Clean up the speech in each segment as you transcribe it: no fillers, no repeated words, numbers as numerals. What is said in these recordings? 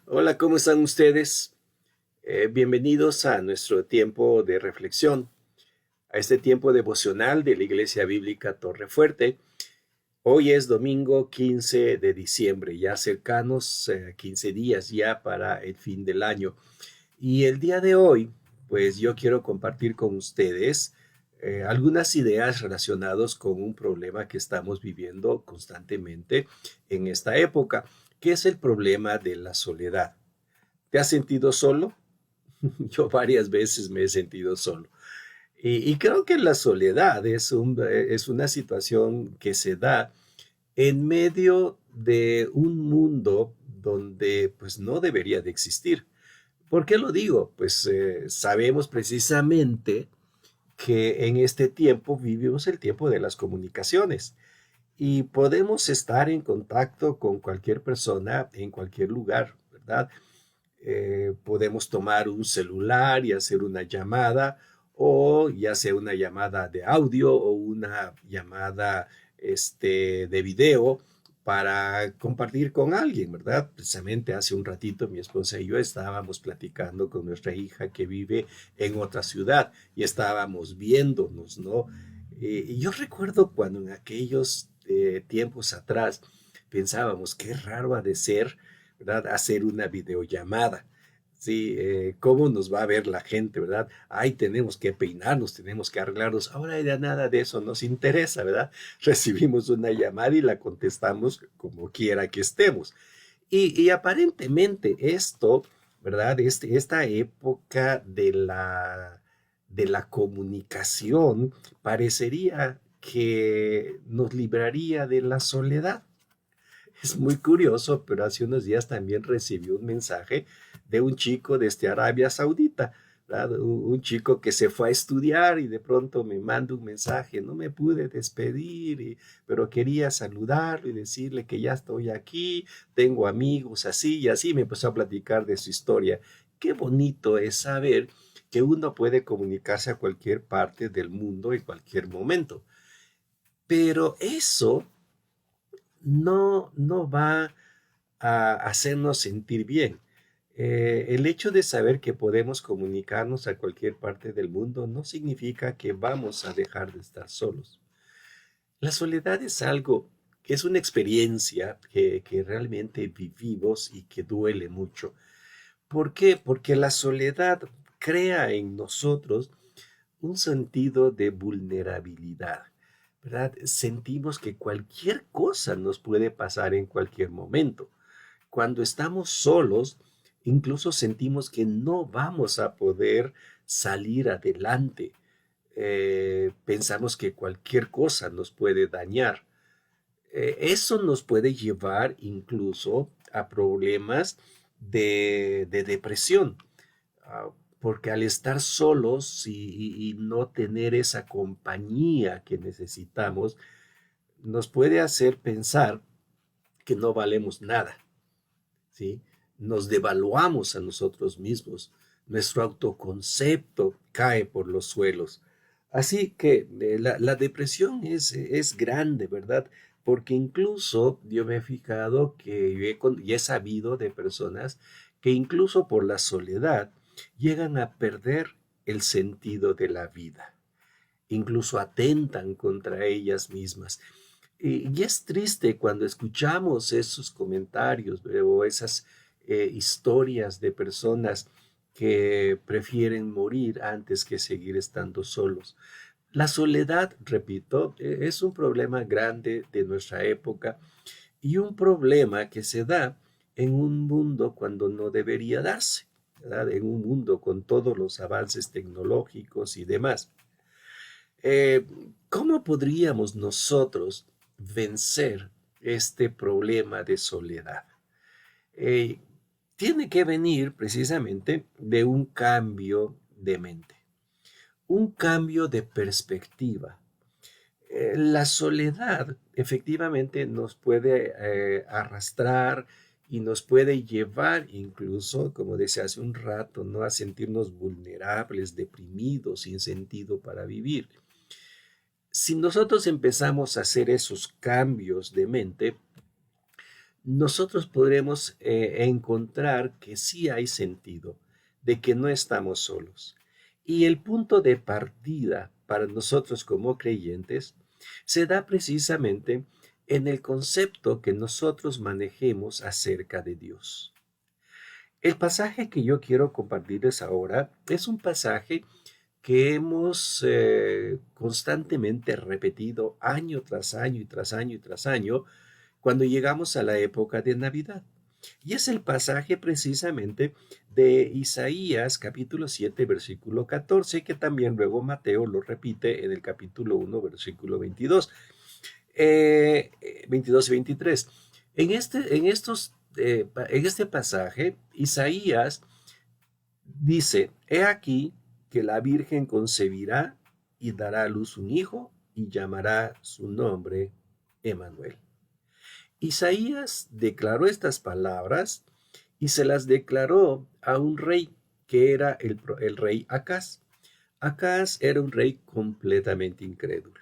Hola, ¿cómo están ustedes? Bienvenidos a nuestro tiempo de reflexión, a este tiempo devocional de la Iglesia Bíblica Torrefuerte. Hoy es domingo 15 de diciembre, ya cercanos 15 días ya para el fin del año. Y el día de hoy, pues yo quiero compartir con ustedes algunas ideas relacionadas con un problema que estamos viviendo constantemente en esta época, que es el problema de la soledad. ¿Te has sentido solo? Yo varias veces me he sentido solo. Y creo que la soledad es una situación que se da en medio de un mundo donde pues no debería de existir. ¿Por qué lo digo? Pues sabemos precisamente que en este tiempo vivimos el tiempo de las comunicaciones y podemos estar en contacto con cualquier persona en cualquier lugar, ¿verdad? Podemos tomar un celular y hacer una llamada, o ya sea una llamada de audio o una llamada de video para compartir con alguien, ¿verdad? Precisamente hace un ratito mi esposa y yo estábamos platicando con nuestra hija que vive en otra ciudad y estábamos viéndonos, ¿no? Y yo recuerdo cuando en aquellos tiempos atrás pensábamos qué raro ha de ser, ¿verdad? Hacer una videollamada. Sí, cómo nos va a ver la gente, ¿verdad? Ay, tenemos que peinarnos, tenemos que arreglarnos. Ahora ya nada de eso nos interesa, ¿verdad? Recibimos una llamada y la contestamos como quiera que estemos. Y aparentemente esto, ¿verdad? Esta época de la comunicación parecería que nos libraría de la soledad. Es muy curioso, pero hace unos días también recibí un mensaje de un chico desde Arabia Saudita, ¿verdad? Un chico que se fue a estudiar y de pronto me manda un mensaje, no me pude despedir, pero quería saludarlo y decirle que ya estoy aquí, tengo amigos así y así, me empezó a platicar de su historia. Qué bonito es saber que uno puede comunicarse a cualquier parte del mundo en cualquier momento, pero eso no va a hacernos sentir bien. El hecho de saber que podemos comunicarnos a cualquier parte del mundo no significa que vamos a dejar de estar solos. La soledad es algo que es una experiencia que realmente vivimos y que duele mucho. ¿Por qué? Porque la soledad crea en nosotros un sentido de vulnerabilidad, ¿verdad? Sentimos que cualquier cosa nos puede pasar en cualquier momento. Cuando estamos solos, incluso sentimos que no vamos a poder salir adelante. Pensamos que cualquier cosa nos puede dañar. Eso nos puede llevar incluso a problemas de depresión, ah, porque al estar solos y no tener esa compañía que necesitamos, nos puede hacer pensar que no valemos nada. ¿Sí? Nos devaluamos a nosotros mismos, nuestro autoconcepto cae por los suelos. Así que la depresión es grande, ¿verdad? Porque incluso yo me he fijado que y he sabido de personas que incluso por la soledad llegan a perder el sentido de la vida, incluso atentan contra ellas mismas. Y es triste cuando escuchamos esos comentarios o esas historias de personas que prefieren morir antes que seguir estando solos. La soledad, repito, es un problema grande de nuestra época y un problema que se da en un mundo cuando no debería darse, ¿verdad? En un mundo con todos los avances tecnológicos y demás. Eh, ¿Cómo podríamos nosotros vencer este problema de soledad? Eh, Tiene que venir precisamente de un cambio de mente, un cambio de perspectiva. La soledad efectivamente nos puede arrastrar y nos puede llevar incluso, como decía hace un rato, ¿no? A sentirnos vulnerables, deprimidos, sin sentido para vivir. Si nosotros empezamos a hacer esos cambios de mente, nosotros podremos encontrar que sí hay sentido, de que no estamos solos. Y el punto de partida para nosotros como creyentes se da precisamente en el concepto que nosotros manejemos acerca de Dios. El pasaje que yo quiero compartirles ahora es un pasaje que hemos constantemente repetido año tras año y tras año y tras año cuando llegamos a la época de Navidad. Y es el pasaje precisamente de Isaías capítulo 7 versículo 14, que también luego Mateo lo repite en el capítulo 1 versículo 22, 22 y 23. En este pasaje, Isaías dice, he aquí que la Virgen concebirá y dará a luz un hijo y llamará su nombre Emmanuel. Isaías declaró estas palabras y se las declaró a un rey que era el rey Acaz. Acaz era un rey completamente incrédulo.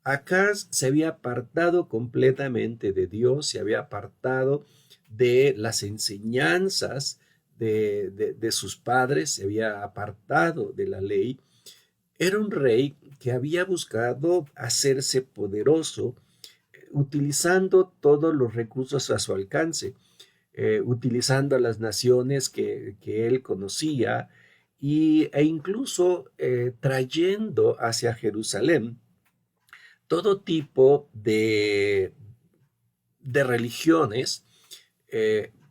Acaz se había apartado completamente de Dios, se había apartado de las enseñanzas de sus padres, se había apartado de la ley. Era un rey que había buscado hacerse poderoso utilizando todos los recursos a su alcance, utilizando a las naciones que él conocía e incluso trayendo hacia Jerusalén todo tipo de religiones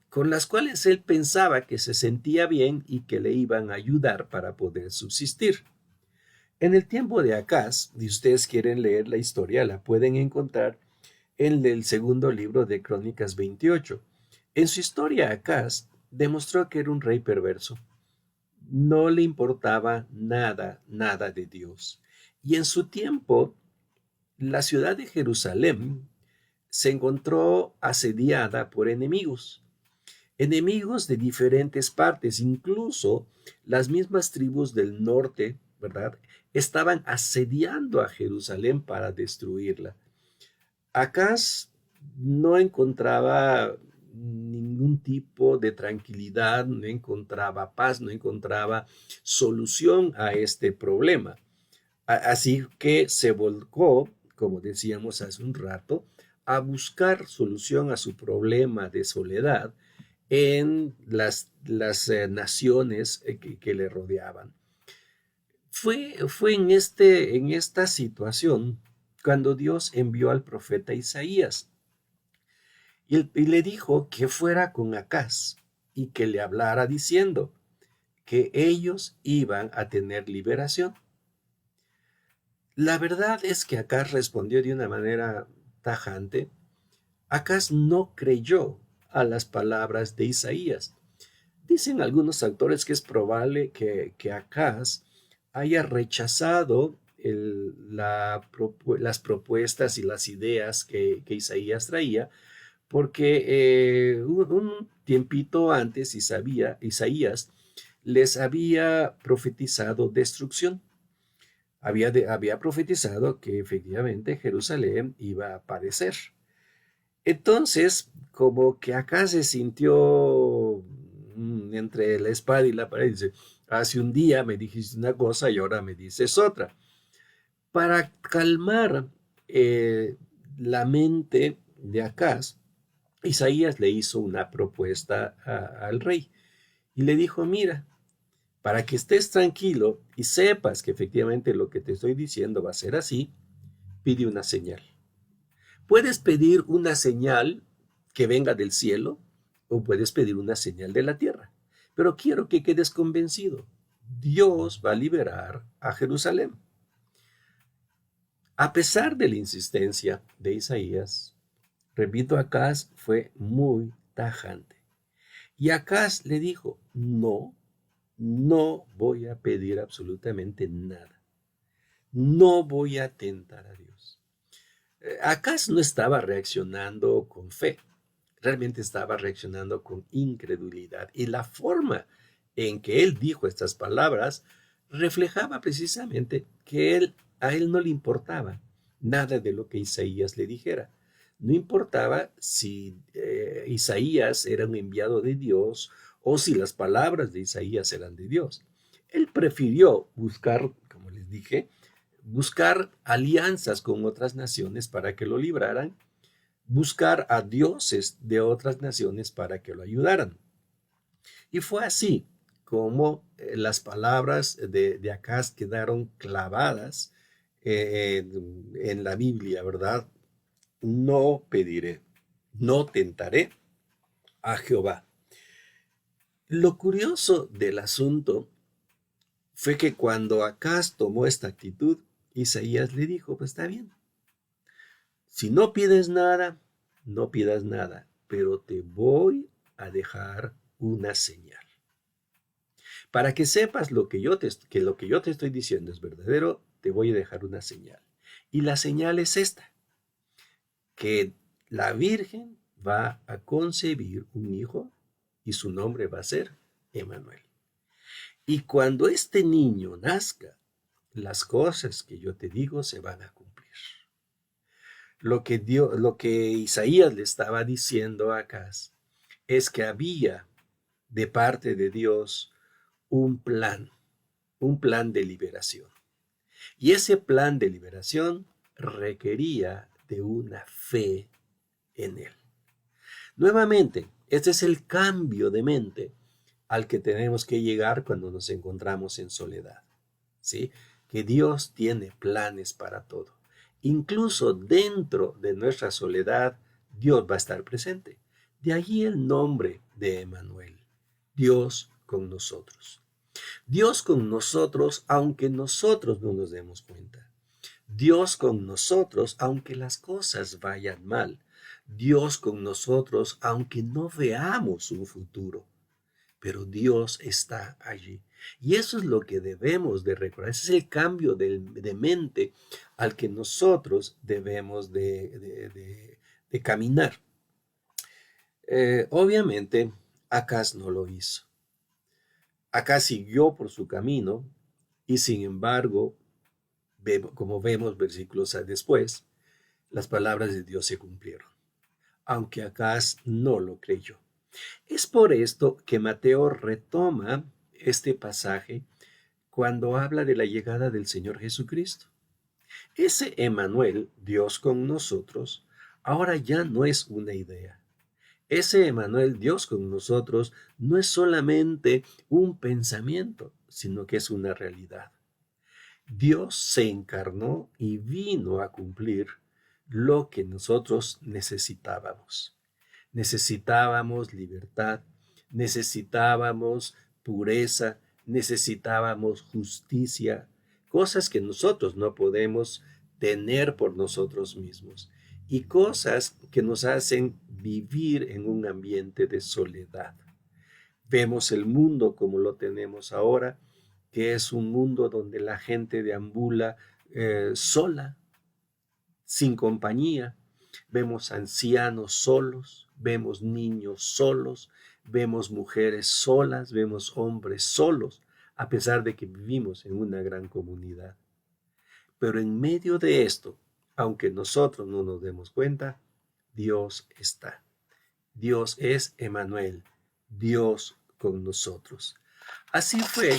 con las cuales él pensaba que se sentía bien y que le iban a ayudar para poder subsistir. En el tiempo de Acaz, si ustedes quieren leer la historia, la pueden encontrar en el segundo libro de Crónicas 28. En su historia, Acaz demostró que era un rey perverso. No le importaba nada, nada de Dios. Y en su tiempo, la ciudad de Jerusalén se encontró asediada por enemigos de diferentes partes, incluso las mismas tribus del norte, ¿verdad? Estaban asediando a Jerusalén para destruirla. Acaz no encontraba ningún tipo de tranquilidad, no encontraba paz, no encontraba solución a este problema. Así que se volcó, como decíamos hace un rato, a buscar solución a su problema de soledad en las naciones que le rodeaban. Fue en esta situación cuando Dios envió al profeta Isaías y le dijo que fuera con Acaz y que le hablara diciendo que ellos iban a tener liberación. La verdad es que Acaz respondió de una manera tajante. Acaz no creyó a las palabras de Isaías. Dicen algunos autores que es probable que Acaz haya rechazado las propuestas y las ideas que Isaías traía, porque un tiempito antes Isaías les había profetizado destrucción. Había profetizado que efectivamente Jerusalén iba a padecer. Entonces, como que acá se sintió entre la espada y la pared, dice, hace un día me dijiste una cosa y ahora me dices otra. Para calmar la mente de Acaz, Isaías le hizo una propuesta al rey y le dijo, mira, para que estés tranquilo y sepas que efectivamente lo que te estoy diciendo va a ser así, pide una señal. Puedes pedir una señal que venga del cielo o puedes pedir una señal de la tierra. Pero quiero que quedes convencido. Dios va a liberar a Jerusalén. A pesar de la insistencia de Isaías, repito, Acaz fue muy tajante. Y Acaz le dijo, no voy a pedir absolutamente nada. No voy a tentar a Dios. Acaz no estaba reaccionando con fe, realmente estaba reaccionando con incredulidad. Y la forma en que él dijo estas palabras reflejaba precisamente que a él no le importaba nada de lo que Isaías le dijera. No importaba si Isaías era un enviado de Dios o si las palabras de Isaías eran de Dios. Él prefirió buscar, como les dije, buscar alianzas con otras naciones para que lo libraran, buscar a dioses de otras naciones para que lo ayudaran. Y fue así como las palabras de Acaz quedaron clavadas en la Biblia, ¿verdad? No pediré, no tentaré a Jehová. Lo curioso del asunto fue que cuando Acaz tomó esta actitud, Isaías le dijo, pues está bien, si no pides nada, no pidas nada, pero te voy a dejar una señal. Para que sepas que lo que yo te estoy diciendo es verdadero, te voy a dejar una señal. Y la señal es esta, que la Virgen va a concebir un hijo y su nombre va a ser Emmanuel. Y cuando este niño nazca, las cosas que yo te digo se van a cumplir. Lo que Isaías le estaba diciendo a Acaz es que había de parte de Dios un plan de liberación. Y ese plan de liberación requería de una fe en él. Nuevamente, este es el cambio de mente al que tenemos que llegar cuando nos encontramos en soledad. ¿Sí? Que Dios tiene planes para todo. Incluso dentro de nuestra soledad, Dios va a estar presente. De allí el nombre de Emmanuel, Dios con nosotros. Dios con nosotros aunque nosotros no nos demos cuenta. Dios con nosotros aunque las cosas vayan mal. Dios con nosotros aunque no veamos un futuro. Pero Dios está allí. Y eso es lo que debemos de recordar. Ese es el cambio de mente al que nosotros debemos de caminar. Obviamente, Acaz no lo hizo. Acaz siguió por su camino y sin embargo, como vemos versículos después, las palabras de Dios se cumplieron, aunque Acaz no lo creyó. Es por esto que Mateo retoma este pasaje cuando habla de la llegada del Señor Jesucristo. Ese Emmanuel, Dios con nosotros, ahora ya no es una idea. Ese Emmanuel, Dios con nosotros, no es solamente un pensamiento, sino que es una realidad. Dios se encarnó y vino a cumplir lo que nosotros necesitábamos. Necesitábamos libertad, necesitábamos pureza, necesitábamos justicia, cosas que nosotros no podemos tener por nosotros mismos y cosas que nos hacen vivir en un ambiente de soledad. Vemos el mundo como lo tenemos ahora, que es un mundo donde la gente deambula sola, sin compañía. Vemos ancianos solos, vemos niños solos, vemos mujeres solas, vemos hombres solos, a pesar de que vivimos en una gran comunidad. Pero en medio de esto, aunque nosotros no nos demos cuenta, Dios está. Dios es Emmanuel, Dios con nosotros. Así fue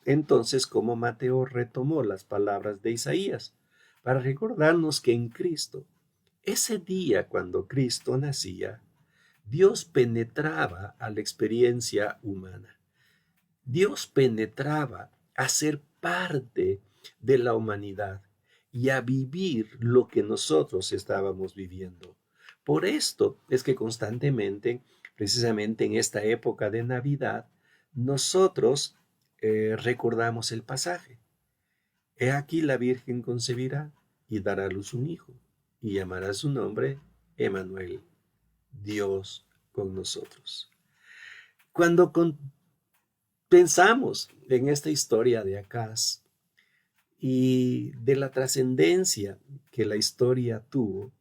entonces como Mateo retomó las palabras de Isaías para recordarnos que en Cristo, ese día cuando Cristo nacía, Dios penetraba a la experiencia humana. Dios penetraba a ser parte de la humanidad y a vivir lo que nosotros estábamos viviendo. Por esto es que constantemente, precisamente en esta época de Navidad, nosotros recordamos el pasaje. He aquí la Virgen concebirá y dará a luz un hijo, y llamará su nombre Emmanuel, Dios con nosotros. Cuando pensamos en esta historia de Acaz y de la trascendencia que la historia tuvo,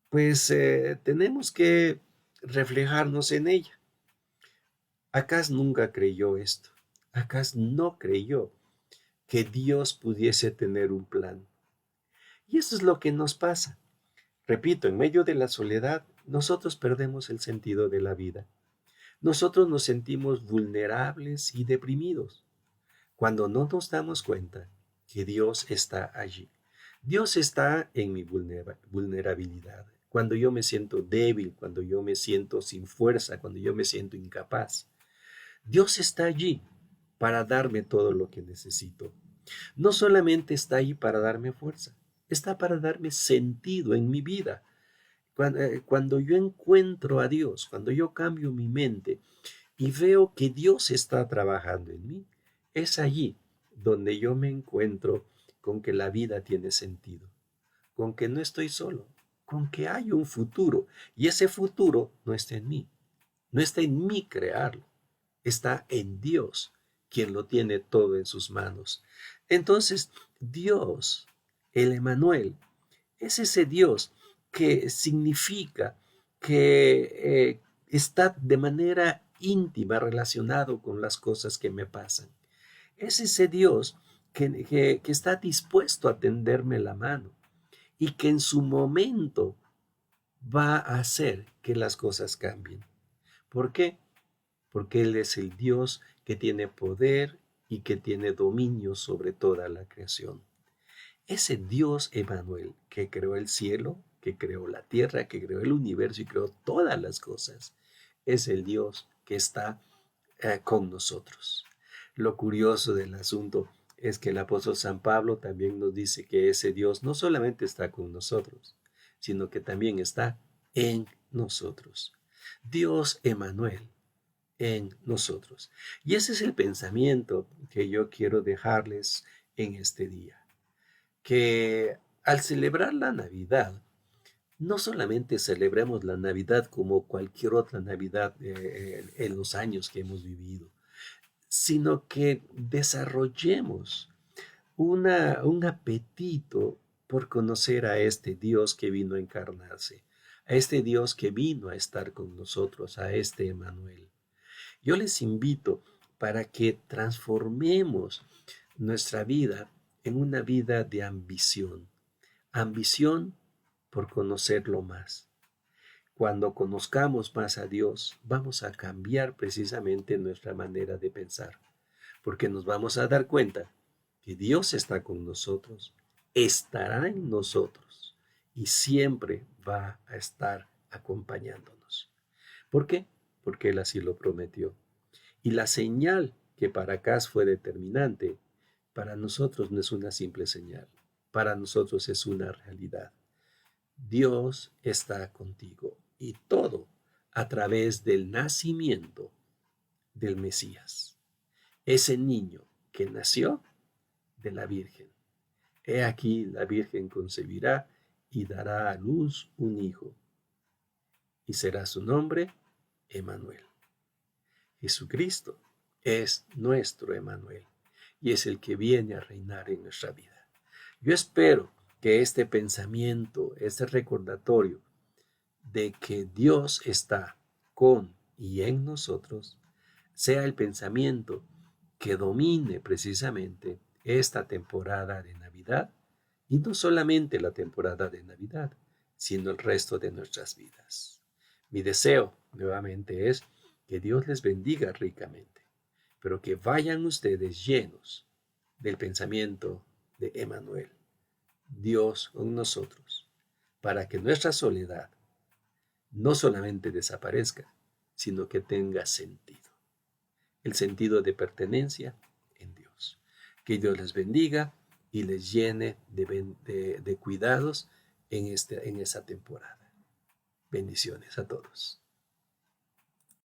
pues tenemos que reflejarnos en ella. Acaz nunca creyó esto. Acaz no creyó que Dios pudiese tener un plan. Y eso es lo que nos pasa. Repito, en medio de la soledad, nosotros perdemos el sentido de la vida. Nosotros nos sentimos vulnerables y deprimidos cuando no nos damos cuenta que Dios está allí. Dios está en mi vulnerabilidad. Cuando yo me siento débil, cuando yo me siento sin fuerza, cuando yo me siento incapaz. Dios está allí para darme todo lo que necesito. No solamente está ahí para darme fuerza, está para darme sentido en mi vida. Cuando yo encuentro a Dios, cuando yo cambio mi mente y veo que Dios está trabajando en mí, es allí donde yo me encuentro con que la vida tiene sentido, con que no estoy solo, con que hay un futuro y ese futuro no está en mí, no está en mí crearlo, está en Dios, quien lo tiene todo en sus manos. Entonces, Dios, el Emanuel, es ese Dios que significa que está de manera íntima relacionado con las cosas que me pasan. Es ese Dios que está dispuesto a tenderme la mano y que en su momento va a hacer que las cosas cambien. ¿Por qué? Porque Él es el Dios que tiene poder y que tiene dominio sobre toda la creación. Ese Dios Emanuel que creó el cielo, que creó la tierra, que creó el universo y creó todas las cosas, es el Dios que está con nosotros. Lo curioso del asunto es que el apóstol San Pablo también nos dice que ese Dios no solamente está con nosotros, sino que también está en nosotros. Dios Emanuel en nosotros. Y ese es el pensamiento que yo quiero dejarles en este día. Que al celebrar la Navidad, no solamente celebremos la Navidad como cualquier otra Navidad en los años que hemos vivido, sino que desarrollemos un apetito por conocer a este Dios que vino a encarnarse, a este Dios que vino a estar con nosotros, a este Emanuel. Yo les invito para que transformemos nuestra vida en una vida de ambición. Ambición por conocerlo más. Cuando conozcamos más a Dios, vamos a cambiar precisamente nuestra manera de pensar, porque nos vamos a dar cuenta que Dios está con nosotros, estará en nosotros y siempre va a estar acompañándonos. ¿Por qué? Porque Él así lo prometió. Y la señal que para acá fue determinante, para nosotros no es una simple señal, para nosotros es una realidad. Dios está contigo y todo a través del nacimiento del Mesías, ese niño que nació de la Virgen. He aquí la Virgen concebirá y dará a luz un hijo, y será su nombre Emanuel. Jesucristo es nuestro Emanuel y es el que viene a reinar en nuestra vida. Yo espero que este pensamiento, este recordatorio de que Dios está con y en nosotros, sea el pensamiento que domine precisamente esta temporada de Navidad y no solamente la temporada de Navidad, sino el resto de nuestras vidas. Mi deseo nuevamente es que Dios les bendiga ricamente, pero que vayan ustedes llenos del pensamiento de Emanuel, Dios con nosotros, para que nuestra soledad no solamente desaparezca, sino que tenga sentido, el sentido de pertenencia en Dios. Que Dios les bendiga y les llene de cuidados en esa temporada. Bendiciones a todos.